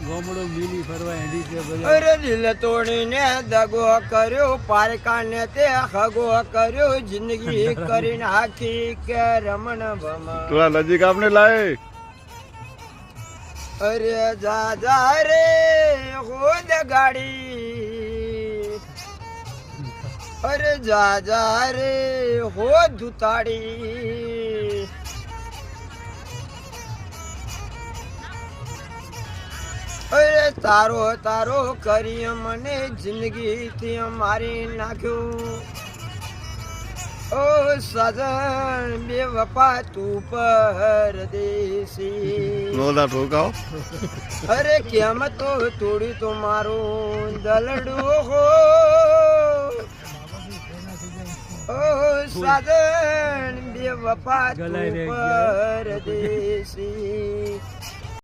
ગોમડો મિલી ફરવા હેડી છે બધા. અરે દિલ તોડીને દગો કર્યો પારકાને તે હગો કર્યો જિંદગી કરી નાખી કે રમણ ભમણ. થોડા નજીક આપને લાય. અરે જા રે હોદ ગાડી, અરે જા રે હોદ ધુતાડી. અરે તારો કરી મને જિંદગી થી મારી નાખ્યું. ઓ સજન બે વફા તું પરદેશી. નોંધા ઠોકાવ. અરે કેમ તો તોડી તો મારું દલડું હો. ઓ સજન બે વફા તું પરદેશી.